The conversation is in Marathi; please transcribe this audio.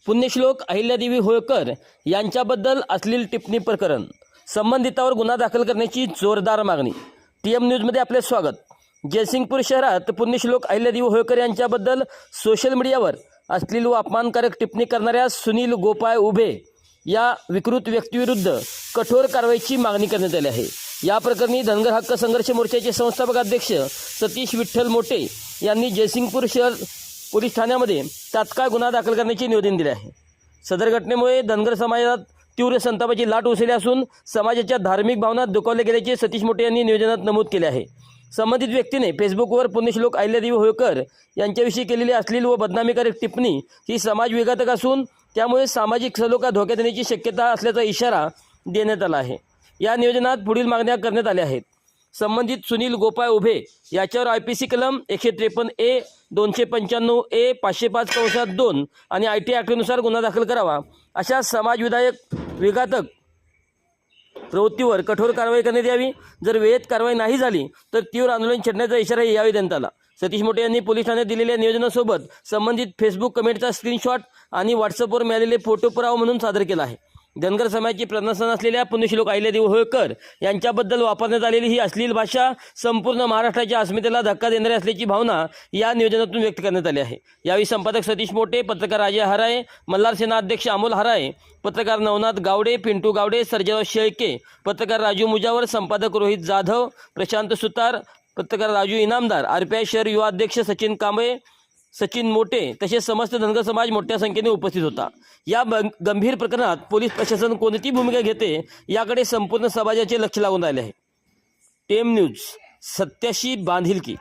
पुण्यश्लोक अहिल्यादेवी होळकर यांच्याबद्दल अश्लील टिप्पणी प्रकरण, संबंधितावर गुन्हा दाखल करण्याची जोरदार मागणी। टीएम न्यूजमध्ये आपले स्वागत। जयसिंगपूर शहरात पुण्यश्लोक अहिल्यादेवी होळकर यांच्याबद्दल सोशल मीडियावर अश्लील व अपमानकारक टिप्पणी करणाऱ्या सुनील गोपाळ उभे या विकृत व्यक्तीविरुद्ध कठोर कारवाईची मागणी करण्यात आली आहे। या प्रकरणी धनगर हक्क संघर्ष मोर्चाचे संस्थापक अध्यक्ष सतीश विठ्ठल मोटे यांनी जयसिंगपूर शहर पोलीस ठाण्यामध्ये तात्काळ गुन्हा दाखल करण्याचे निवेदन दिले आहे। सदर घटनेमुळे धनगर समाजात तीव्र संतापाची लाट उसळली असून समाजाच्या धार्मिक भावना दुखावल्या गेल्याचे सतीश मोटे यांनी निवेदनात नमूद केले आहे। संबंधित व्यक्तीने फेसबुकवर पुण्यश्लोक अहिल्यादेवी होळकर यांच्याविषयी केलेली अश्लील व बदनामीकारक टिप्पणी ही समाजविघातक असून त्यामुळे सामाजिक सलोखा धोक्यात येण्याची शक्यता असल्याचा इशारा देण्यात आला आहे। या निवेदनात पुढील मागण्या करण्यात आल्या आहेत। संबंधित सुनील गोपाळ उभे याच्यावर IPC कलम 153A 295A 505(2) आणि IT ॲक्टनुसार गुन्हा दाखल करावा, अशा विघातक प्रवृत्तीवर कठोर कारवाई करण्यात यावी। जर वेळेत कारवाई नाही झाली तर तीव्र आंदोलन छेडण्याचा इशारा यावेळी देण्यात आला। सतीश मोटे यांनी पोलीस ठाण्यात दिलेल्या निवेदनासोबत संबंधित फेसबुक कमेंटचा स्क्रीनशॉट आणि व्हॉट्सअपवर मिळालेले फोटो पुरावा म्हणून सादर केला आहे। धनगर समाजाची प्रतिनिधी असलेल्या पुण्यश्लोक अहिल्यादेवी होळकर यांच्याबद्दल वापरण्यात आलेली ही अश्लील भाषा संपूर्ण महाराष्ट्राच्या अस्मितेला धक्का देणारी असल्याची भावना या निवेदनातून व्यक्त करण्यात आली आहे। यावेळी संपादक सतीश मोटे, पत्रकार अजय हराळे, मल्हार सेना अध्यक्ष अमोल हराळे, पत्रकार नवनाथ गावडे, पिंटू गावडे, सर्जेराव शेळके, पत्रकार राजू मुजावर, संपादक रोहित जाधव, प्रशांत सुतार, पत्रकार राजू इनामदार, RPI शहर युवा अध्यक्ष सचिन कांबळे, सचिन मोटे तसेच समस्त धनगर समाज मोठ्या संख्येने उपस्थित होता। या गंभीर प्रकरणात पोलीस प्रशासन कोणती भूमिका घेते याकडे संपूर्ण समाजाचे लक्ष लागून राहिले आहे। टीएम न्यूज, सत्याशी बांधिलकी।